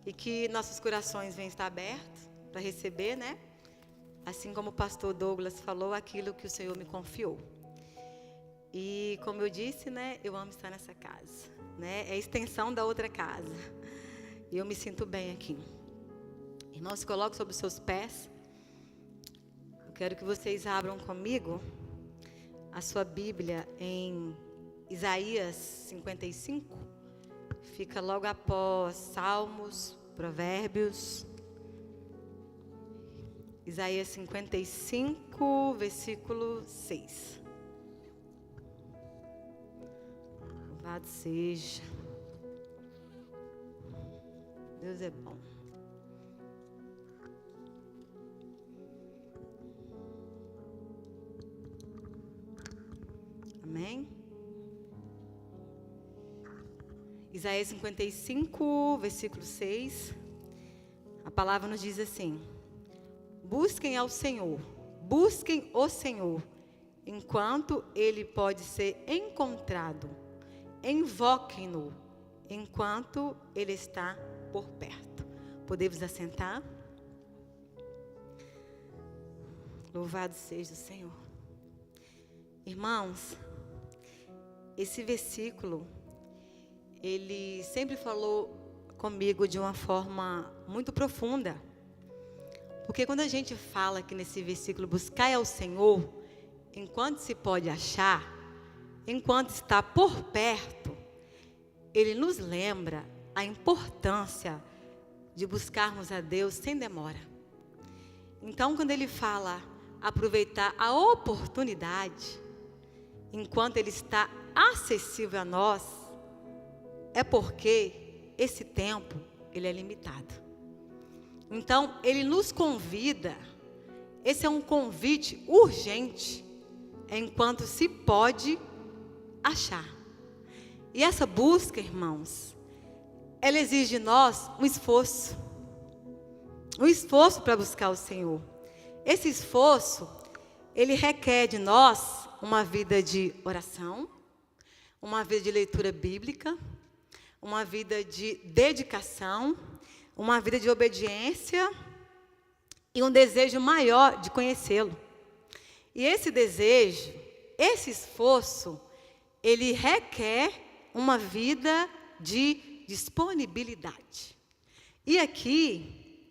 e que nossos corações venham estar abertos para receber, né? Assim como o pastor Douglas falou, aquilo que o Senhor me confiou. E como eu disse, né, eu amo estar nessa casa, né? É a extensão da outra casa. E eu me sinto bem aqui. Irmãos, se coloquem sobre os seus pés. Eu quero que vocês abram comigo a sua Bíblia em Isaías 55. Fica logo após Salmos, Provérbios. Isaías 55, versículo 6. Louvado seja. Deus é bom. Amém? Isaías 55, versículo 6. A palavra nos diz assim: busquem ao Senhor, busquem o Senhor, enquanto Ele pode ser encontrado. Invoquem-no, enquanto Ele está por perto. Podemos assentar? Louvado seja o Senhor. Irmãos, esse versículo, ele sempre falou comigo de uma forma muito profunda. Porque quando a gente fala aqui nesse versículo, buscai ao Senhor, enquanto se pode achar, enquanto está por perto, ele nos lembra a importância de buscarmos a Deus sem demora. Então, quando ele fala aproveitar a oportunidade, enquanto ele está acessível a nós, é porque esse tempo ele é limitado. Então, ele nos convida, esse é um convite urgente, enquanto se pode achar. E essa busca, irmãos, ela exige de nós um esforço para buscar o Senhor. Esse esforço, ele requer de nós uma vida de oração, uma vida de leitura bíblica, uma vida de dedicação, uma vida de obediência e um desejo maior de conhecê-lo. E esse desejo, esse esforço, ele requer uma vida de disponibilidade. E aqui,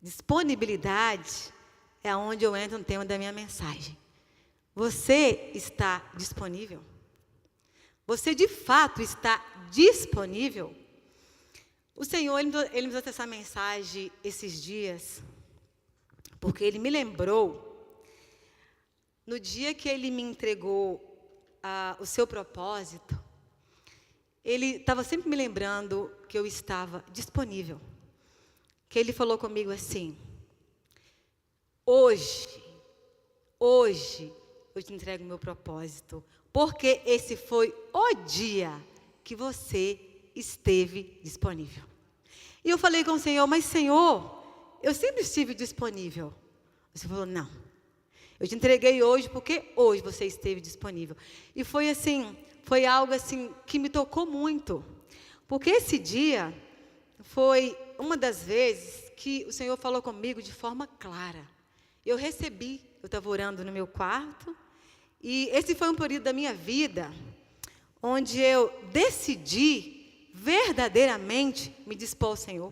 disponibilidade é onde eu entro no tema da minha mensagem. Você está disponível? Você de fato está disponível? O Senhor, ele me trouxe essa mensagem esses dias, porque Ele me lembrou, no dia que Ele me entregou o seu propósito, Ele estava sempre me lembrando que eu estava disponível. Que Ele falou comigo assim: hoje eu te entrego o meu propósito, porque esse foi o dia que você esteve disponível. E eu falei com o Senhor: mas Senhor, eu sempre estive disponível. O Senhor falou: não, eu te entreguei hoje porque hoje você esteve disponível. E foi assim, foi algo assim que me tocou muito, porque esse dia foi uma das vezes que o Senhor falou comigo de forma clara. Eu recebi, eu estava orando no meu quarto, e esse foi um período da minha vida onde eu decidi verdadeiramente me dispor ao Senhor.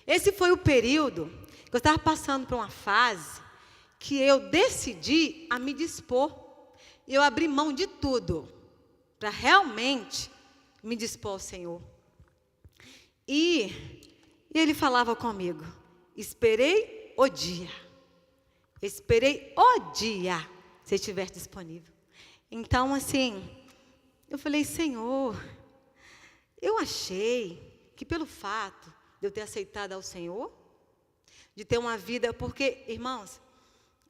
Esse foi o período que eu estava passando por uma fase que eu decidi a me dispor. E eu abri mão de tudo para realmente me dispor ao Senhor. E Ele falava comigo: esperei o dia. Esperei o dia, se estiver disponível. Então, assim, eu falei: Senhor, eu achei que pelo fato de eu ter aceitado ao Senhor, de ter uma vida, porque, irmãos,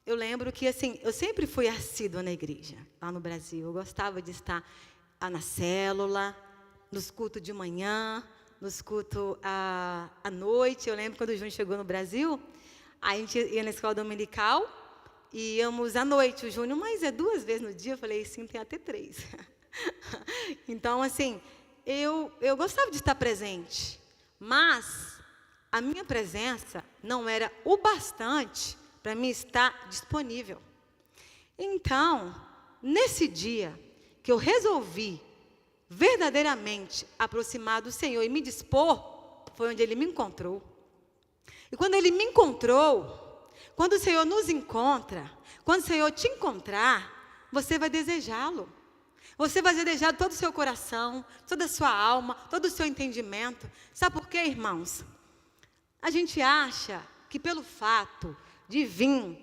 eu lembro que, assim, eu sempre fui assídua na igreja, lá no Brasil. Eu gostava de estar na célula, nos cultos de manhã, nos cultos à noite. Eu lembro quando o Júnior chegou no Brasil, a gente ia na escola dominical, e íamos à noite. O Júnior: mas é 2 vezes no dia? Eu falei: sim, tem até 3. Então, assim, eu gostava de estar presente, mas a minha presença não era o bastante para mim estar disponível. Então, nesse dia que eu resolvi verdadeiramente aproximar do Senhor e me dispor, foi onde Ele me encontrou. E quando Ele me encontrou, quando o Senhor nos encontra, quando o Senhor te encontrar, você vai desejá-lo. Você vai desejar todo o seu coração, toda a sua alma, todo o seu entendimento. Sabe por quê, irmãos? A gente acha que pelo fato de vir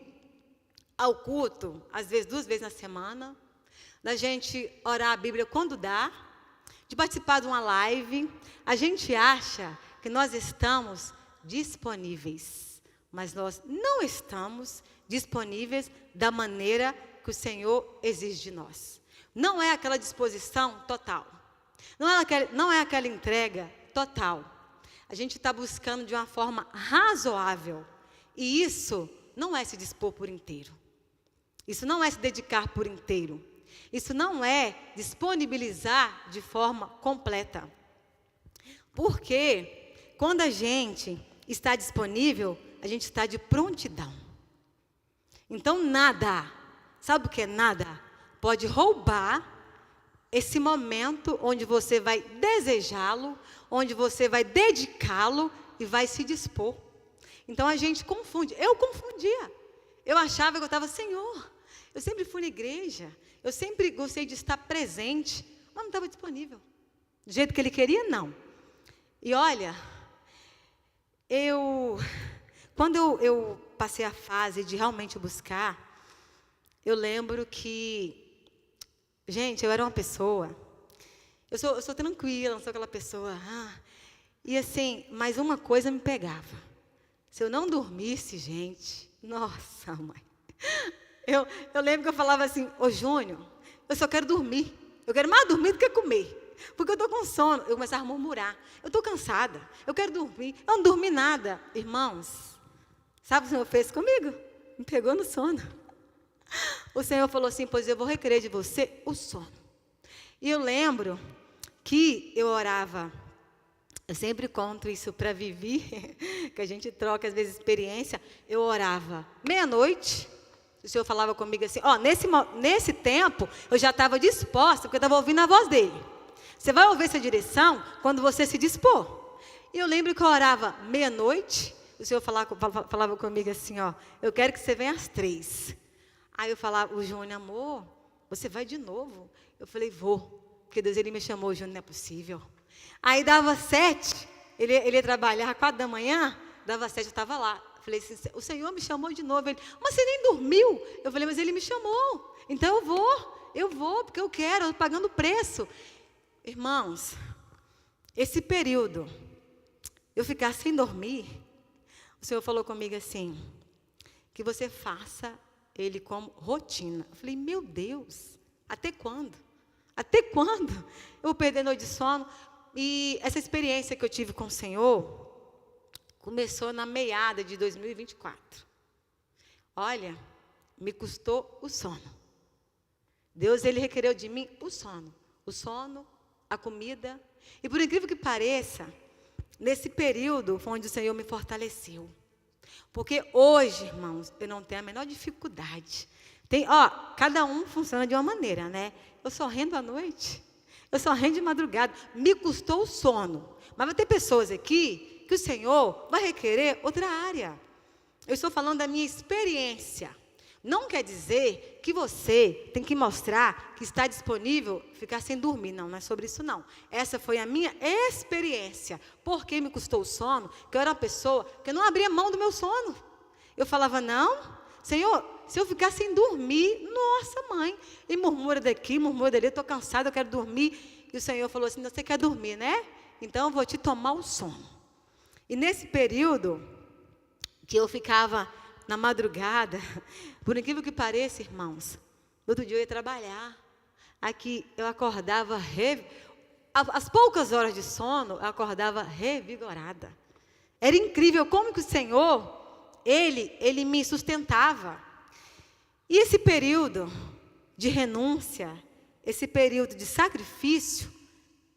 ao culto, às vezes 2 vezes na semana, da gente orar a Bíblia quando dá, de participar de uma live, a gente acha que nós estamos disponíveis, mas nós não estamos disponíveis da maneira que o Senhor exige de nós. Não é aquela disposição total, não é aquela entrega total. A gente está buscando de uma forma razoável, e isso não é se dispor por inteiro, isso não é se dedicar por inteiro, isso não é disponibilizar de forma completa. Porque quando a gente está disponível, a gente está de prontidão. Então nada, sabe o que é nada? Pode roubar esse momento onde você vai desejá-lo, onde você vai dedicá-lo e vai se dispor. Então a gente confunde. Eu confundia. Eu achava que eu estava, Senhor, eu sempre fui na igreja, eu sempre gostei de estar presente, mas não estava disponível. Do jeito que Ele queria, não. E olha, quando eu passei a fase de realmente buscar, eu lembro que, gente, eu era uma pessoa, eu sou tranquila, não sou aquela pessoa, e assim, mas uma coisa me pegava. Se eu não dormisse, gente, nossa, mãe, eu lembro que eu falava assim, ô Júnior, eu só quero dormir, eu quero mais dormir do que comer, porque eu estou com sono. Eu começava a murmurar, eu estou cansada, eu quero dormir, eu não dormi nada. Irmãos, sabe o que o Senhor fez comigo? Me pegou no sono. O Senhor falou assim, pois eu vou requerer de você o sono. E eu lembro que eu orava, eu sempre conto isso para Vivi, que a gente troca às vezes experiência, eu orava meia-noite, o Senhor falava comigo assim, nesse tempo eu já estava disposta, porque eu estava ouvindo a voz dEle. Você vai ouvir essa direção quando você se dispor. E eu lembro que eu orava meia-noite, o Senhor falava comigo assim, eu quero que você venha às 3. Aí eu falava, o Júnior, amor, você vai de novo? Eu falei, vou, porque Deus Ele me chamou, Júnior, não é possível. Aí dava 7, ele ia trabalhar 4 da manhã, dava 7, eu estava lá. Eu falei assim, o Senhor me chamou de novo. Ele, mas você nem dormiu? Eu falei, mas Ele me chamou, então eu vou, porque eu quero, eu estou pagando o preço. Irmãos, esse período, eu ficar sem dormir, o Senhor falou comigo assim, que você faça Ele como rotina. Eu falei, meu Deus, até quando? Até quando eu vou perder noite de sono? E essa experiência que eu tive com o Senhor começou na meada de 2024. Olha, me custou o sono. Deus, Ele requereu de mim o sono, a comida. E por incrível que pareça, nesse período foi onde o Senhor me fortaleceu. Porque hoje, irmãos, eu não tenho a menor dificuldade. Cada um funciona de uma maneira, né? Eu só rendo à noite, eu só rendo de madrugada. Me custou o sono. Mas vai ter pessoas aqui que o Senhor vai requerer outra área. Eu estou falando da minha experiência. Não quer dizer que você tem que mostrar que está disponível, ficar sem dormir. Não é sobre isso não. Essa foi a minha experiência. Por que me custou o sono? Que eu era uma pessoa que não abria mão do meu sono. Eu falava, não, Senhor, se eu ficar sem dormir, nossa mãe, e murmura daqui, murmura dali, eu estou cansada, eu quero dormir. E o Senhor falou assim, você quer dormir, né? Então eu vou te tomar o sono. E nesse período que eu ficava na madrugada, por incrível que pareça, irmãos, no outro dia eu ia trabalhar. Aqui eu acordava, às poucas horas de sono, eu acordava revigorada. Era incrível como que o Senhor, Ele me sustentava. E esse período de renúncia, esse período de sacrifício,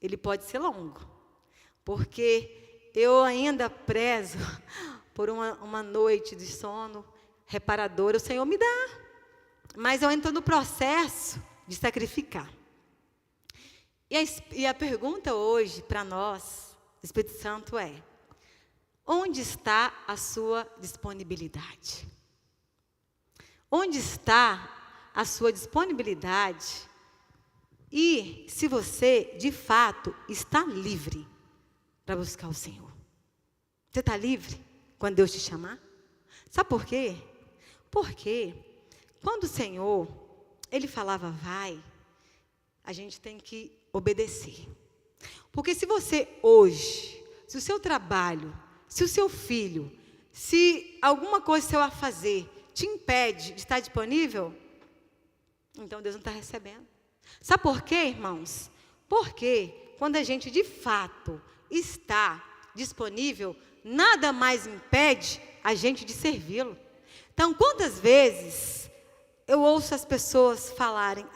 ele pode ser longo. Porque eu ainda prezo por uma noite de sono reparadora, o Senhor me dá. Mas eu entro no processo de sacrificar. E a pergunta hoje para nós, Espírito Santo, é: onde está a sua disponibilidade? Onde está a sua disponibilidade? E se você, de fato, está livre para buscar o Senhor? Você está livre quando Deus te chamar? Sabe por quê? Porque quando o Senhor, Ele falava vai, a gente tem que obedecer. Porque se você hoje, se o seu trabalho, se o seu filho, se alguma coisa seu a fazer te impede de estar disponível, então Deus não está recebendo. Sabe por quê, irmãos? Porque quando a gente de fato está disponível, nada mais impede a gente de servi-lo. Então, quantas vezes eu ouço as pessoas falarem: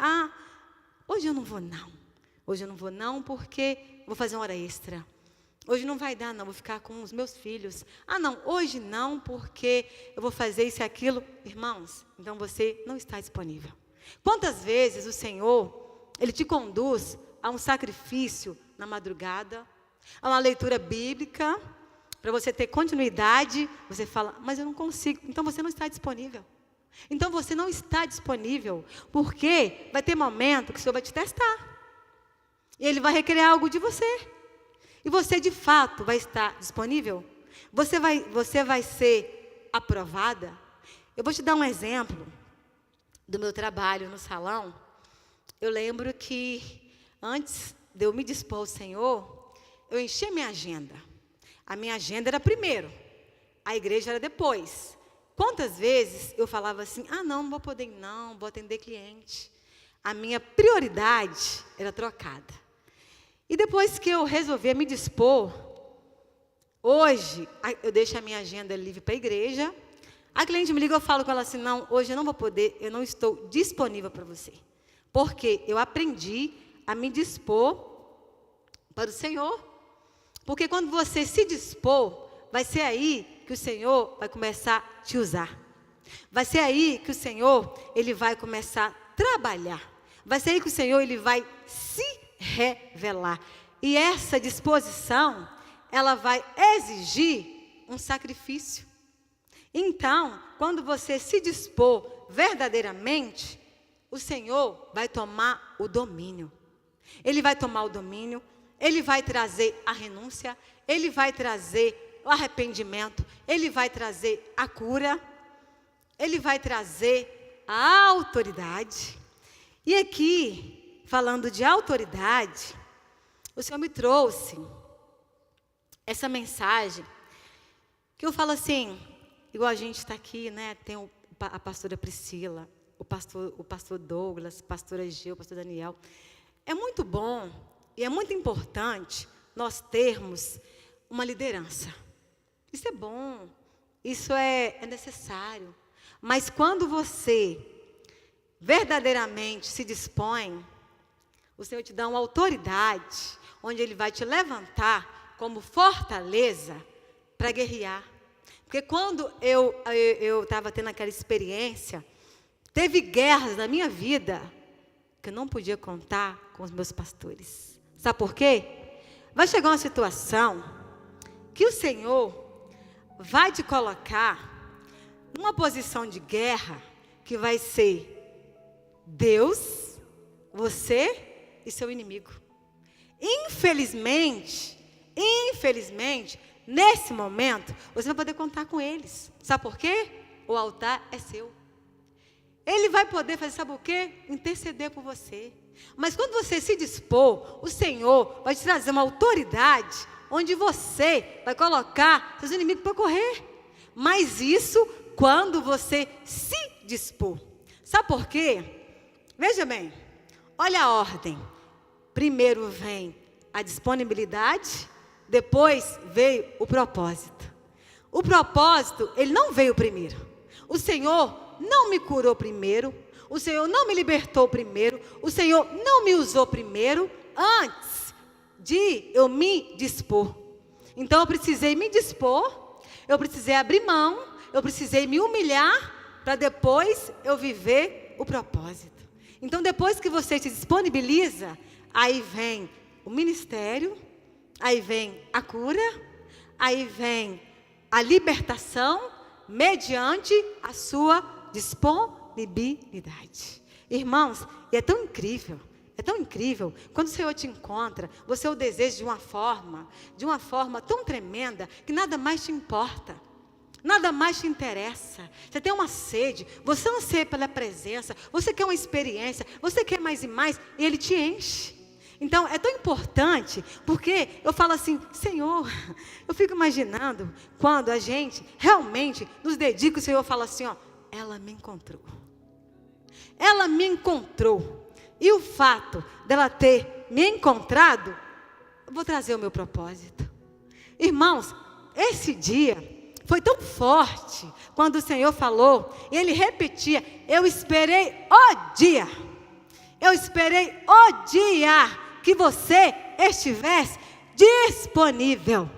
hoje eu não vou não. Hoje eu não vou não porque vou fazer uma hora extra. Hoje não vai dar não, vou ficar com os meus filhos. Não, hoje não porque eu vou fazer isso e aquilo. Irmãos, então você não está disponível. Quantas vezes o Senhor, Ele te conduz a um sacrifício na madrugada, a uma leitura bíblica, para você ter continuidade, você fala: mas eu não consigo. Então você não está disponível. Então você não está disponível, porque vai ter momento que o Senhor vai te testar. E Ele vai requerer algo de você. E você de fato vai estar disponível? Você vai ser aprovada? Eu vou te dar um exemplo do meu trabalho no salão. Eu lembro que antes de eu me dispor ao Senhor, eu enchi a minha agenda. A minha agenda era primeiro, a igreja era depois. Quantas vezes eu falava assim: não vou poder ir não, vou atender cliente. A minha prioridade era trocada. E depois que eu resolvi me dispor, hoje eu deixo a minha agenda livre para a igreja. A cliente me liga, eu falo com ela assim: não, hoje eu não vou poder, eu não estou disponível para você. Porque eu aprendi a me dispor para o Senhor. Porque quando você se dispor, vai ser aí que o Senhor vai começar a te usar. Vai ser aí que o Senhor, Ele vai começar a trabalhar. Vai ser aí que o Senhor, Ele vai se revelar. E essa disposição, ela vai exigir um sacrifício. Então, quando você se dispor verdadeiramente, o Senhor vai tomar o domínio. Ele vai tomar o domínio, Ele vai trazer a renúncia, Ele vai trazer o arrependimento, Ele vai trazer a cura, Ele vai trazer a autoridade. E aqui, falando de autoridade, o Senhor me trouxe essa mensagem, que eu falo assim, igual a gente está aqui, né? Tem a pastora Priscila, o pastor Douglas, a pastora Gil, o pastor Daniel. É muito bom e é muito importante nós termos uma liderança. Isso é bom, isso é necessário. Mas quando você verdadeiramente se dispõe, o Senhor te dá uma autoridade, onde Ele vai te levantar como fortaleza para guerrear. Porque quando eu estava tendo aquela experiência, teve guerras na minha vida que eu não podia contar com os meus pastores. Sabe por quê? Vai chegar uma situação que o Senhor vai te colocar numa posição de guerra que vai ser Deus, você e seu inimigo. Infelizmente, nesse momento, você vai poder contar com eles. Sabe por quê? O altar é seu. Ele vai poder fazer, sabe o quê? Interceder por você. Mas quando você se dispor, o Senhor vai te trazer uma autoridade, onde você vai colocar seus inimigos para correr. Mas isso quando você se dispor. Sabe por quê? Veja bem, olha a ordem. Primeiro vem a disponibilidade, depois veio o propósito. O propósito, ele não veio primeiro. O Senhor não me curou primeiro. O Senhor não me libertou primeiro. O Senhor não me usou primeiro, antes de eu me dispor. Então eu precisei me dispor, eu precisei abrir mão, eu precisei me humilhar para depois eu viver o propósito. Então depois que você se disponibiliza, aí vem o ministério, aí vem a cura, aí vem a libertação mediante a sua disponibilidade. Irmãos, e é tão incrível quando o Senhor te encontra, você o deseja de uma forma tão tremenda, que nada mais te importa, nada mais te interessa. Você tem uma sede, você anseia pela presença, você quer uma experiência, você quer mais e mais, e Ele te enche. Então, é tão importante, porque eu falo assim, Senhor, eu fico imaginando quando a gente realmente nos dedica, o Senhor fala assim, ó, ela me encontrou. Ela me encontrou. E o fato dela ter me encontrado, eu vou trazer o meu propósito. Irmãos, esse dia foi tão forte, quando o Senhor falou, e Ele repetia, eu esperei o dia que você estivesse disponível.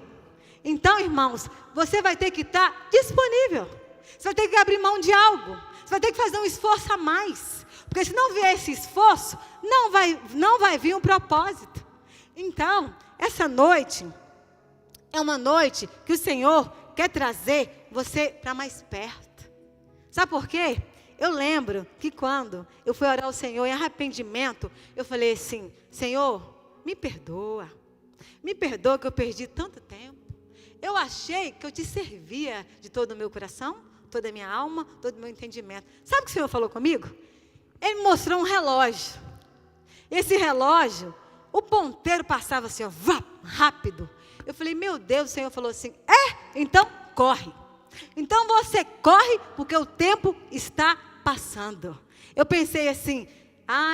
Então, irmãos, você vai ter que estar disponível. Você vai ter que abrir mão de algo. Você vai ter que fazer um esforço a mais. Porque se não vier esse esforço, não vai vir um propósito. Então, essa noite é uma noite que o Senhor quer trazer você para mais perto. Sabe por quê? Eu lembro que quando eu fui orar ao Senhor em arrependimento, eu falei assim, Senhor, me perdoa que eu perdi tanto tempo. Eu achei que eu te servia de todo o meu coração, toda a minha alma, todo o meu entendimento. Sabe o que o Senhor falou comigo? Ele me mostrou um relógio. Esse relógio, o ponteiro passava assim, ó, rápido. Eu falei, meu Deus, o Senhor falou assim, então corre. Então você corre, porque o tempo está passando. Eu pensei assim,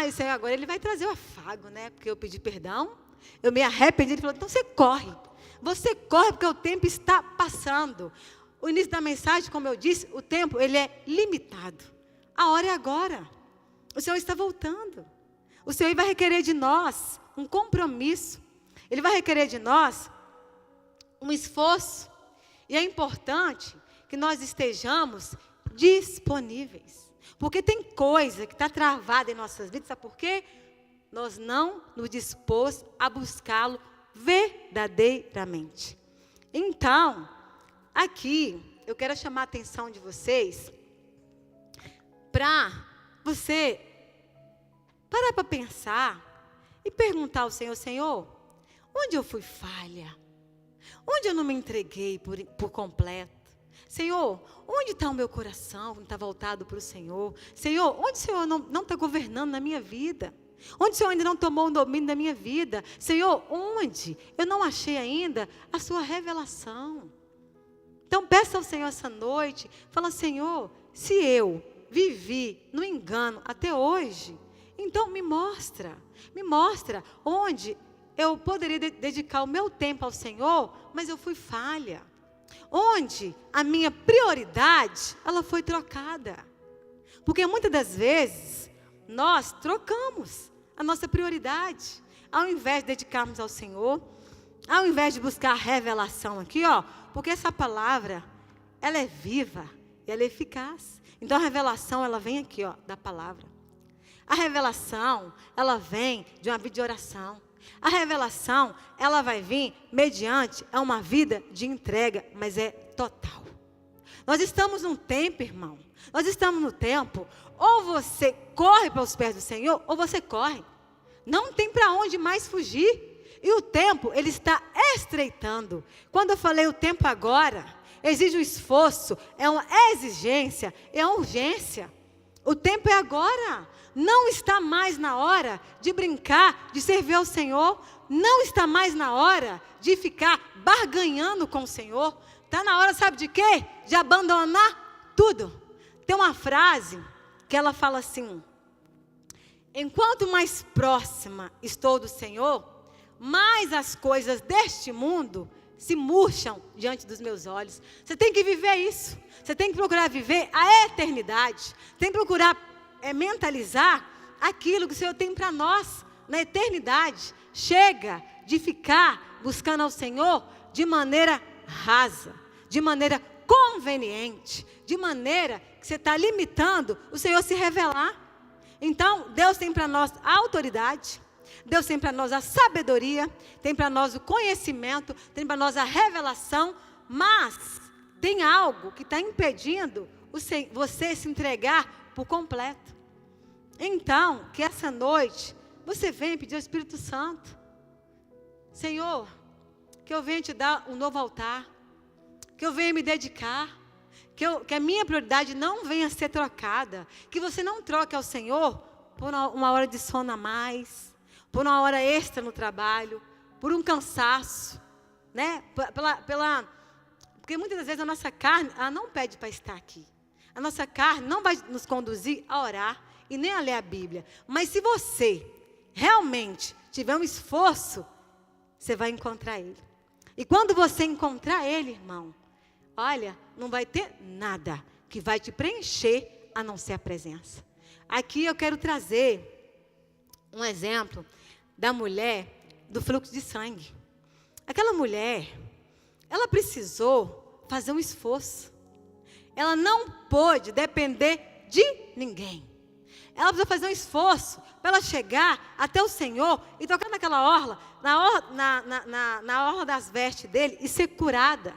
o Senhor agora Ele vai trazer o afago, né? Porque eu pedi perdão, eu me arrependi. Ele falou, então você corre porque o tempo está passando. O início da mensagem, como eu disse, o tempo ele é limitado. A hora é agora. O Senhor está voltando. O Senhor vai requerer de nós um compromisso. Ele vai requerer de nós um esforço. E é importante que nós estejamos disponíveis. Porque tem coisa que está travada em nossas vidas. Sabe por quê? Nós não nos dispôs a buscá-lo verdadeiramente. Então, aqui, eu quero chamar a atenção de vocês para você parar para pensar e perguntar ao Senhor, Senhor, onde eu fui falha? Onde eu não me entreguei por completo? Senhor, onde está o meu coração? Não está voltado para o Senhor? Senhor, onde o Senhor não está governando na minha vida? Onde o Senhor ainda não tomou o domínio da minha vida? Senhor, onde eu não achei ainda a sua revelação? Então peça ao Senhor essa noite, fala, Senhor, se eu vivi no engano até hoje, então me mostra onde eu poderia dedicar o meu tempo ao Senhor, mas eu fui falha. Onde a minha prioridade, ela foi trocada. Porque muitas das vezes, nós trocamos a nossa prioridade. Ao invés de dedicarmos ao Senhor, ao invés de buscar a revelação aqui, porque essa palavra, ela é viva e ela é eficaz. Então a revelação, ela vem aqui, da palavra. A revelação, ela vem de uma vida de oração. A revelação, ela vai vir mediante uma vida de entrega, mas é total. Nós estamos num tempo, irmão, nós estamos no tempo, ou você corre para os pés do Senhor, ou você corre. Não tem para onde mais fugir. E o tempo, ele está estreitando. Quando eu falei o tempo agora, exige um esforço, é uma exigência, é uma urgência. O tempo é agora. Não está mais na hora de brincar, de servir ao Senhor. Não está mais na hora de ficar barganhando com o Senhor. Está na hora, sabe de quê? De abandonar tudo. Tem uma frase que ela fala assim: enquanto mais próxima estou do Senhor, mais as coisas deste mundo se murcham diante dos meus olhos. Você tem que viver isso. Você tem que procurar viver a eternidade. Tem que procurar mentalizar aquilo que o Senhor tem para nós na eternidade. Chega de ficar buscando ao Senhor de maneira rasa, de maneira conveniente, de maneira que você está limitando o Senhor se revelar. Então, Deus tem para nós a autoridade, Deus tem para nós a sabedoria, tem para nós o conhecimento, tem para nós a revelação, mas tem algo que está impedindo você se entregar por completo. Então, que essa noite você venha pedir ao Espírito Santo: Senhor, que eu venha te dar um novo altar, que eu venha me dedicar, que a minha prioridade não venha ser trocada, que você não troque ao Senhor por uma hora de sono a mais, por uma hora extra no trabalho, por um cansaço, né? Porque muitas das vezes a nossa carne, ela não pede para estar aqui. A nossa carne não vai nos conduzir a orar e nem a ler a Bíblia. Mas se você realmente tiver um esforço, você vai encontrar Ele. E quando você encontrar Ele, irmão, olha, não vai ter nada que vai te preencher a não ser a presença. Aqui eu quero trazer um exemplo da mulher do fluxo de sangue. Aquela mulher, ela precisou fazer um esforço. Ela não pôde depender de ninguém. Ela precisou fazer um esforço para ela chegar até o Senhor e tocar naquela orla, na orla das vestes dele e ser curada.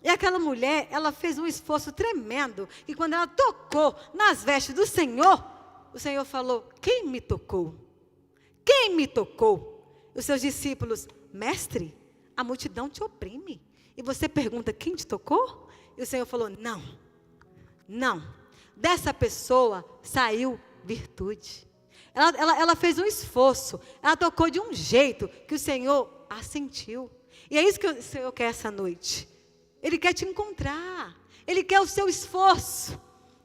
E aquela mulher, ela fez um esforço tremendo. E quando ela tocou nas vestes do Senhor, o Senhor falou: quem me tocou? Quem me tocou? E os seus discípulos: mestre, a multidão te oprime. E você pergunta: quem te tocou? E o Senhor falou: não, não. Dessa pessoa saiu virtude. Ela fez um esforço. Ela tocou de um jeito que o Senhor a sentiu. E é isso que o Senhor quer essa noite. Ele quer te encontrar. Ele quer o seu esforço.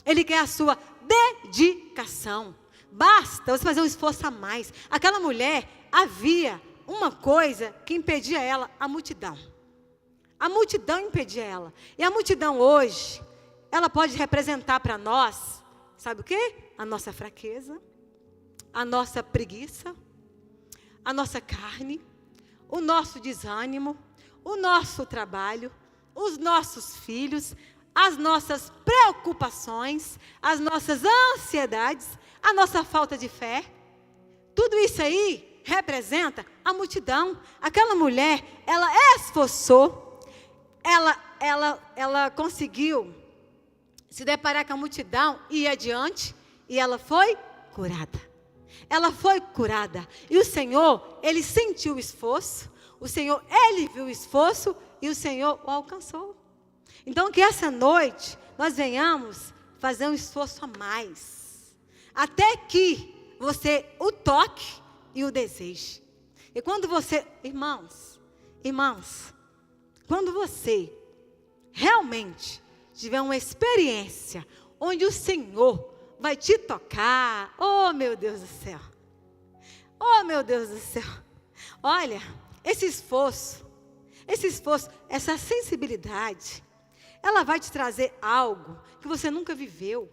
Ele quer a sua dedicação. Basta você fazer um esforço a mais. Aquela mulher, havia uma coisa que impedia ela: a multidão. A multidão impedia ela. E a multidão hoje, ela pode representar para nós, sabe o quê? A nossa fraqueza, a nossa preguiça, a nossa carne, o nosso desânimo, o nosso trabalho, os nossos filhos, as nossas preocupações, as nossas ansiedades, a nossa falta de fé. Tudo isso aí representa a multidão. Aquela mulher, ela esforçou, ela conseguiu se deparar com a multidão e ir adiante, e ela foi curada. Ela foi curada. E o Senhor, Ele sentiu o esforço, o Senhor, Ele viu o esforço e o Senhor o alcançou. Então, que essa noite nós venhamos fazer um esforço a mais, até que você o toque e o deseje. E quando você, irmãos, quando você realmente tiver uma experiência onde o Senhor vai te tocar, oh meu Deus do céu, oh meu Deus do céu, olha, esse esforço, essa sensibilidade, ela vai te trazer algo que você nunca viveu.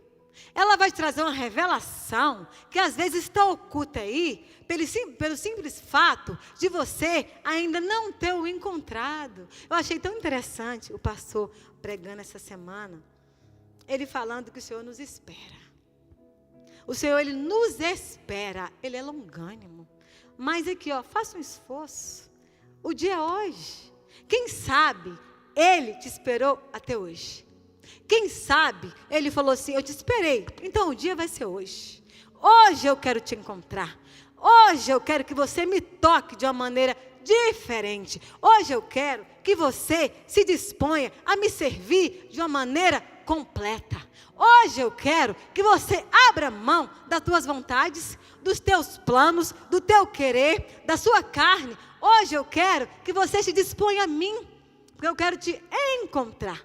Ela vai te trazer uma revelação que às vezes está oculta aí, pelo simples fato de você ainda não ter o encontrado. Eu achei tão interessante o pastor pregando essa semana, ele falando que o Senhor nos espera. O Senhor, Ele nos espera, Ele é longânimo. Mas aqui, ó, faça um esforço. O dia é hoje. Quem sabe Ele te esperou até hoje. Quem sabe Ele falou assim: eu te esperei, então o dia vai ser hoje. Hoje eu quero te encontrar. Hoje eu quero que você me toque de uma maneira diferente. Hoje eu quero que você se disponha a me servir de uma maneira completa. Hoje eu quero que você abra mão das tuas vontades, dos teus planos, do teu querer, da sua carne. Hoje eu quero que você se disponha a mim, porque eu quero te encontrar.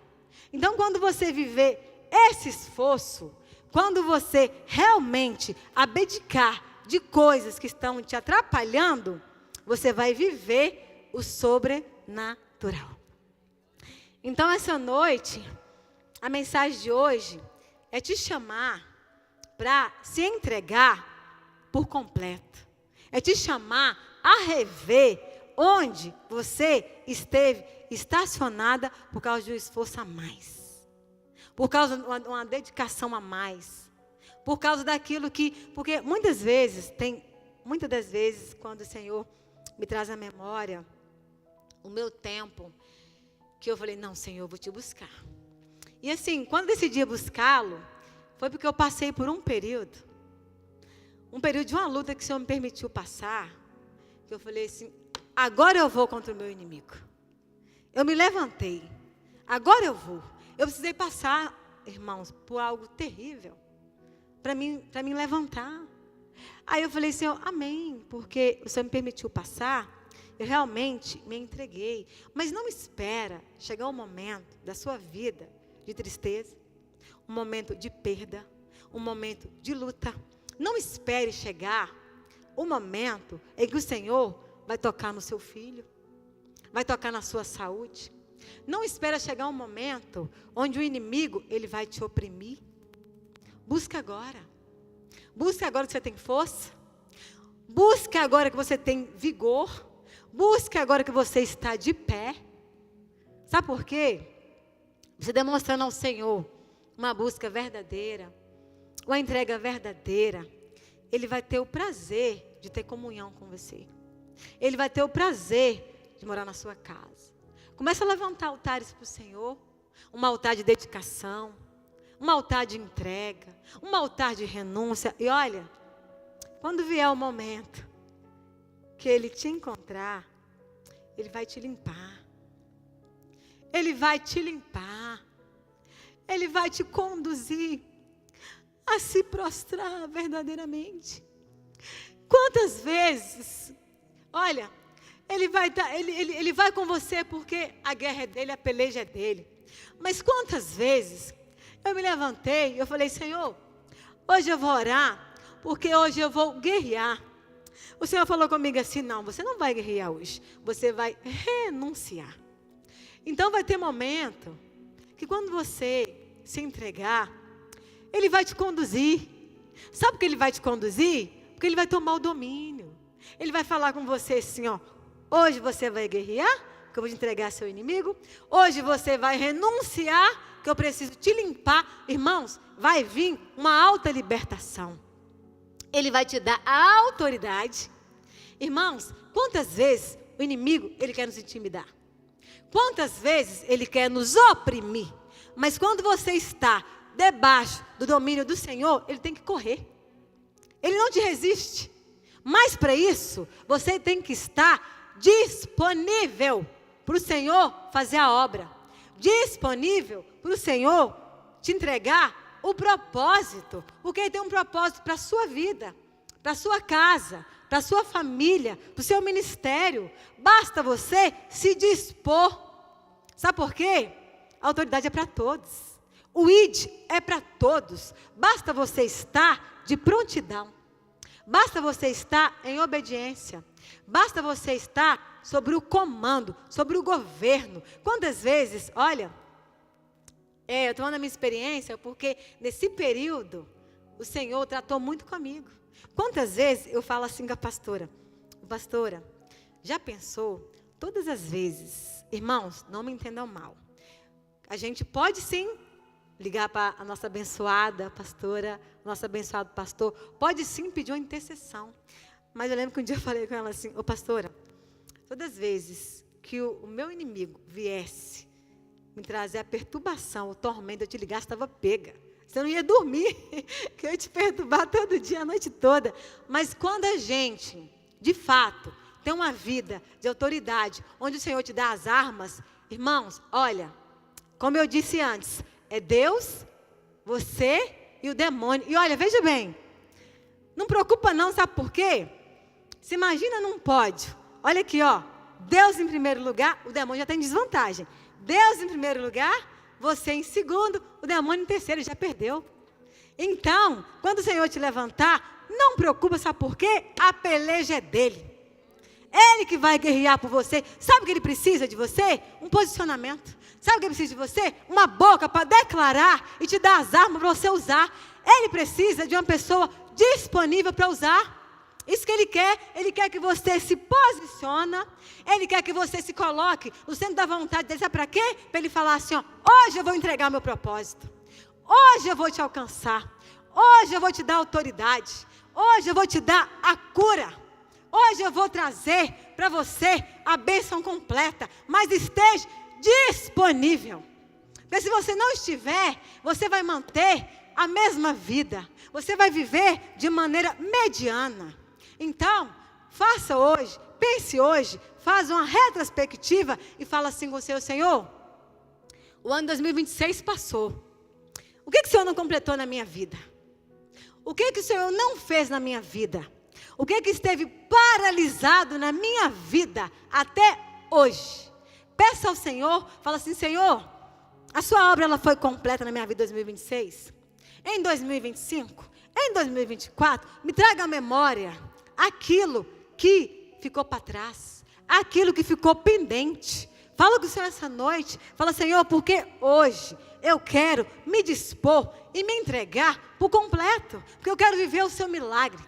Então, quando você viver esse esforço, quando você realmente abdicar de coisas que estão te atrapalhando, você vai viver o sobrenatural. Então, essa noite, a mensagem de hoje é te chamar para se entregar por completo. É te chamar a rever onde você esteve estacionada por causa de um esforço a mais, por causa de uma dedicação a mais, por causa daquilo que, porque muitas das vezes, quando o Senhor me traz à memória o meu tempo, que eu falei, não, Senhor, eu vou te buscar. E assim, quando decidi buscá-lo, foi porque eu passei por um período de uma luta que o Senhor me permitiu passar, que eu falei assim, agora eu vou contra o meu inimigo. Eu me levantei, agora eu vou. Eu precisei passar, irmãos, por algo terrível, para mim levantar. Aí eu falei, Senhor, amém, porque o Senhor me permitiu passar, eu realmente me entreguei. Mas não espera chegar um momento da sua vida de tristeza, um momento de perda, um momento de luta. Não espere chegar o momento em que o Senhor vai tocar no seu filho, vai tocar na sua saúde. Não espera chegar um momento onde o inimigo ele vai te oprimir. Busca agora. Busca agora que você tem força. Busca agora que você tem vigor. Busca agora que você está de pé. Sabe por quê? Você demonstrando ao Senhor uma busca verdadeira, uma entrega verdadeira, Ele vai ter o prazer de ter comunhão com você. Ele vai ter o prazer de morar na sua casa. Começa a levantar altares para o Senhor, um altar de dedicação, um altar de entrega, um altar de renúncia. E olha, quando vier o momento que Ele te encontrar, Ele vai te limpar. Ele vai te limpar. Ele vai te conduzir a se prostrar verdadeiramente. Quantas vezes, olha, ele vai com você porque a guerra é dele, a peleja é dele. Mas quantas vezes eu me levantei e eu falei, Senhor, hoje eu vou orar, porque hoje eu vou guerrear. O Senhor falou comigo assim, não, você não vai guerrear hoje, você vai renunciar. Então vai ter momento que quando você se entregar, Ele vai te conduzir. Sabe por que Ele vai te conduzir? Porque Ele vai tomar o domínio. Ele vai falar com você assim, ó, hoje você vai guerrear, que eu vou te entregar seu inimigo. Hoje você vai renunciar, que eu preciso te limpar. Irmãos, vai vir uma alta libertação. Ele vai te dar a autoridade. Irmãos, quantas vezes o inimigo, ele quer nos intimidar? Quantas vezes ele quer nos oprimir? Mas quando você está debaixo do domínio do Senhor, ele tem que correr. Ele não te resiste. Mas para isso, você tem que estar disponível para o Senhor fazer a obra. Disponível para o Senhor te entregar o propósito. Porque Ele tem um propósito para a sua vida, para a sua casa, para a sua família, para o seu ministério. Basta você se dispor. Sabe por quê? A autoridade é para todos. O ID é para todos. Basta você estar de prontidão. Basta você estar em obediência. Basta você estar sobre o comando, sobre o governo. Quantas vezes, olha, eu estou falando da minha experiência, porque nesse período o Senhor tratou muito comigo. Quantas vezes eu falo assim com a pastora, já pensou, todas as vezes, irmãos, não me entendam mal, a gente pode sim ligar para a nossa abençoada pastora, nosso abençoado pastor, pode sim pedir uma intercessão, mas eu lembro que um dia eu falei com ela assim, ô pastora, todas as vezes que o meu inimigo viesse me trazer a perturbação, o tormento, eu te ligar, você estava pega. Você não ia dormir, que eu ia te perturbar todo dia, a noite toda. Mas quando a gente, de fato, tem uma vida de autoridade, onde o Senhor te dá as armas, irmãos, olha, como eu disse antes, é Deus, você e o demônio. E olha, veja bem, não preocupa não, sabe por quê? Se imagina num pódio, olha aqui, ó, Deus em primeiro lugar, o demônio já está em desvantagem. Deus em primeiro lugar, você em segundo, o demônio em terceiro, já perdeu. Então, quando o Senhor te levantar, não preocupa, sabe por quê? A peleja é dele. Ele que vai guerrear por você. Sabe o que ele precisa de você? Um posicionamento. Sabe o que ele precisa de você? Uma boca para declarar e te dar as armas para você usar. Ele precisa de uma pessoa disponível para usar. Isso que Ele quer que você se posiciona, Ele quer que você se coloque no centro da vontade dele. Sabe para quê? Para Ele falar assim, ó, hoje eu vou entregar meu propósito, hoje eu vou te alcançar, hoje eu vou te dar autoridade, hoje eu vou te dar a cura, hoje eu vou trazer para você a bênção completa, mas esteja disponível. Porque se você não estiver, você vai manter a mesma vida, você vai viver de maneira mediana. Então, faça hoje, pense hoje, faz uma retrospectiva e fala assim com o seu Senhor, o ano 2026 passou. O que o Senhor não completou na minha vida? O que o Senhor não fez na minha vida? O que esteve paralisado na minha vida até hoje? Peça ao Senhor, fala assim, Senhor, a sua obra ela foi completa na minha vida em 2026? Em 2025? Em 2024? Me traga à memória aquilo que ficou para trás, aquilo que ficou pendente. Fala com o Senhor essa noite, fala, Senhor, porque hoje eu quero me dispor e me entregar por completo, porque eu quero viver o seu milagre,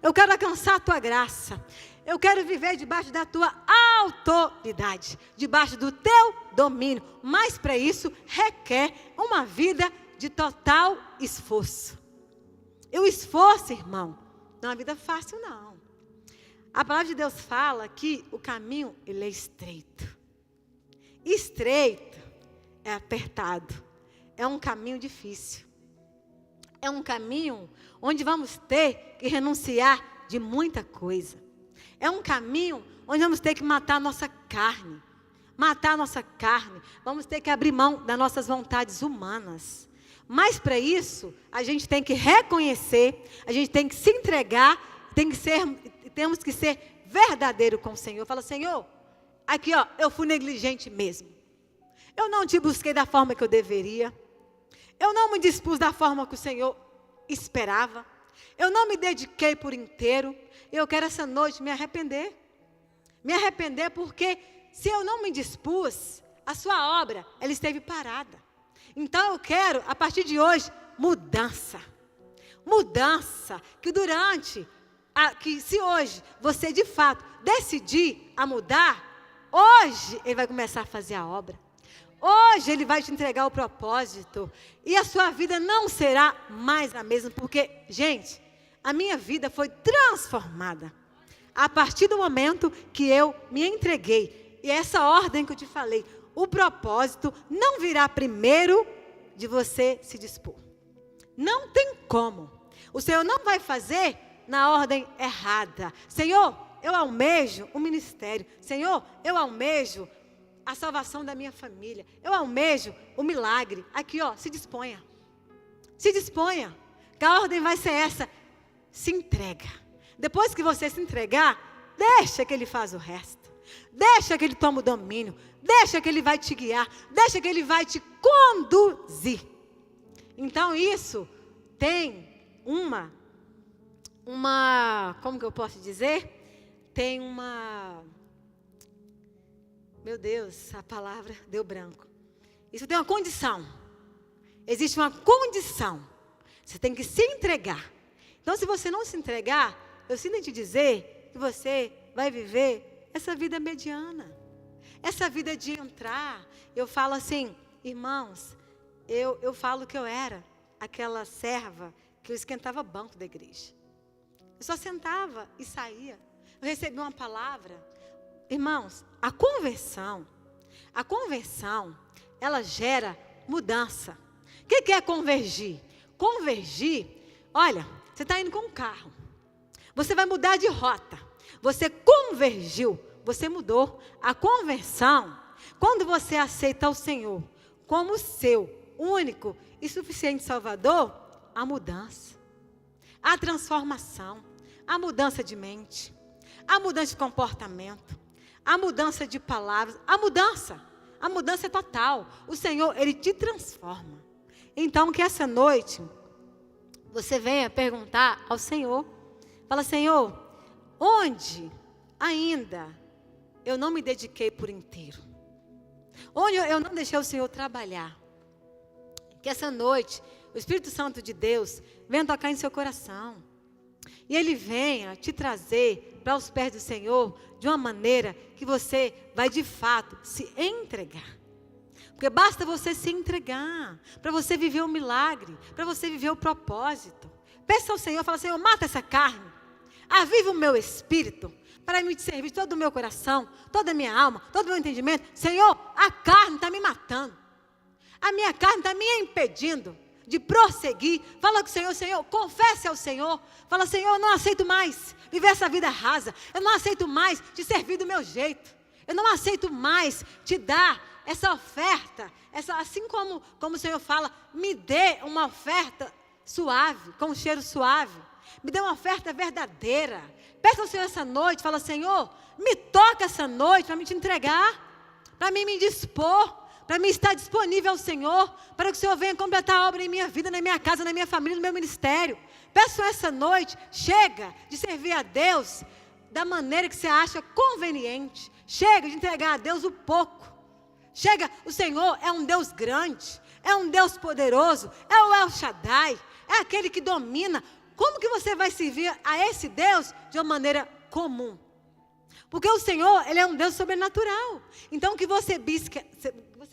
eu quero alcançar a tua graça, eu quero viver debaixo da tua autoridade, debaixo do teu domínio, mas para isso requer uma vida de total esforço. E o esforço, irmão, não é uma vida fácil, não. A palavra de Deus fala que o caminho, ele é estreito. Estreito é apertado. É um caminho difícil. É um caminho onde vamos ter que renunciar de muita coisa. É um caminho onde vamos ter que matar a nossa carne. Matar a nossa carne. Vamos ter que abrir mão das nossas vontades humanas. Mas para isso, a gente tem que reconhecer, a gente tem que se entregar, temos que ser verdadeiro com o Senhor. Fala, Senhor, aqui ó, eu fui negligente mesmo. Eu não te busquei da forma que eu deveria. Eu não me dispus da forma que o Senhor esperava. Eu não me dediquei por inteiro. Eu quero essa noite me arrepender. Me arrepender porque se eu não me dispus, a sua obra, ela esteve parada. Então eu quero, a partir de hoje, mudança. Mudança. Que se hoje você de fato decidir a mudar, hoje ele vai começar a fazer a obra. Hoje ele vai te entregar o propósito. E a sua vida não será mais a mesma. Porque, gente, a minha vida foi transformada. A partir do momento que eu me entreguei. E essa ordem que eu te falei. O propósito não virá primeiro de você se dispor. Não tem como. O Senhor não vai fazer na ordem errada. Senhor, eu almejo o ministério. Senhor, eu almejo a salvação da minha família. Eu almejo o milagre. Aqui, ó, se disponha. Se disponha. Que a ordem vai ser essa. Se entrega. Depois que você se entregar, deixa que Ele faz o resto. Deixa que Ele toma o domínio. Deixa que Ele vai te guiar. Deixa que Ele vai te conduzir. Então isso tem como que eu posso dizer? Tem meu Deus, a palavra deu branco. Isso tem uma condição. Existe uma condição. Você tem que se entregar. Então se você não se entregar, eu sinto em te dizer que você vai viver essa vida mediana. Essa vida de entrar, eu falo assim, irmãos, eu falo que eu era aquela serva que eu esquentava banco da igreja. Eu só sentava e saía. Eu recebi uma palavra. Irmãos, a conversão, ela gera mudança. O que é convergir? Convergir, olha, você está indo com um carro. Você vai mudar de rota. Você convergiu. Você mudou. A conversão, quando você aceita o Senhor como seu único e suficiente Salvador, a mudança, a transformação, a mudança de mente, a mudança de comportamento, a mudança de palavras, a mudança é total. O Senhor, Ele te transforma. Então, que essa noite você venha perguntar ao Senhor, fala, Senhor, onde ainda eu não me dediquei por inteiro? Onde eu não deixei o Senhor trabalhar? Que essa noite, o Espírito Santo de Deus venha tocar em seu coração. E Ele venha te trazer para os pés do Senhor de uma maneira que você vai de fato se entregar. Porque basta você se entregar para você viver o milagre, para você viver o propósito. Peça ao Senhor, fala: Senhor, mata essa carne, aviva o meu espírito, para me servir de todo o meu coração, toda a minha alma, todo o meu entendimento. Senhor, a carne está me matando, a minha carne está me impedindo de prosseguir. Fala com o Senhor: Senhor, confesse ao Senhor. Fala: Senhor, eu não aceito mais viver essa vida rasa, eu não aceito mais te servir do meu jeito, eu não aceito mais te dar essa oferta, assim como o Senhor fala, me dê uma oferta suave, com um cheiro suave, me dê uma oferta verdadeira. Peça ao Senhor essa noite, fala: Senhor, me toca essa noite para me te entregar, para mim me dispor, para mim estar disponível ao Senhor, para que o Senhor venha completar a obra em minha vida, na minha casa, na minha família, no meu ministério. Peço essa noite, chega de servir a Deus da maneira que você acha conveniente, chega de entregar a Deus o pouco. Chega, o Senhor é um Deus grande, é um Deus poderoso, é o El Shaddai, é aquele que domina. Como que você vai servir a esse Deus de uma maneira comum? Porque o Senhor, Ele é um Deus sobrenatural. Então que você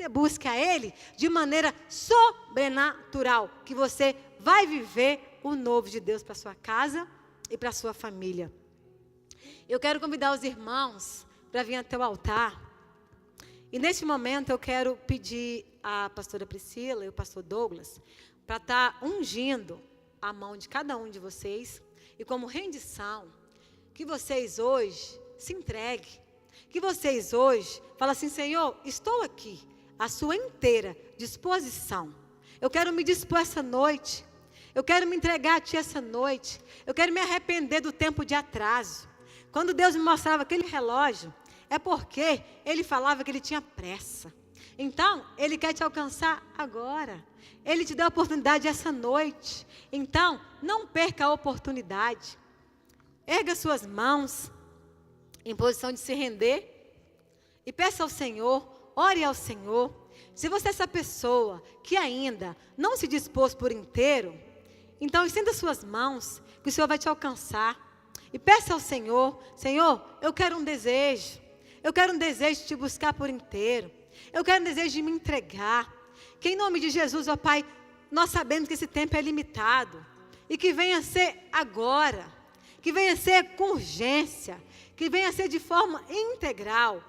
busque a Ele de maneira sobrenatural, que você vai viver o novo de Deus para sua casa e para sua família. Eu quero convidar os irmãos para vir até o altar. E neste momento eu quero pedir à pastora Priscila e o pastor Douglas para estar ungindo a mão de cada um de vocês. E como rendição, que vocês hoje se entreguem. Que vocês hoje falem assim: Senhor, estou aqui, à sua inteira disposição. Eu quero me dispor essa noite. Eu quero me entregar a Ti essa noite. Eu quero me arrepender do tempo de atraso. Quando Deus me mostrava aquele relógio, é porque Ele falava que Ele tinha pressa. Então, Ele quer te alcançar agora. Ele te deu a oportunidade essa noite. Então, não perca a oportunidade. Erga suas mãos em posição de se render e peça ao Senhor, ore ao Senhor. Se você é essa pessoa que ainda não se dispôs por inteiro, então estenda suas mãos, que o Senhor vai te alcançar. E peça ao Senhor: Senhor, eu quero um desejo. Eu quero um desejo de te buscar por inteiro. Eu quero um desejo de me entregar. Que em nome de Jesus, ó Pai, nós sabemos que esse tempo é limitado. E que venha ser agora. Que venha ser com urgência. Que venha ser de forma integral.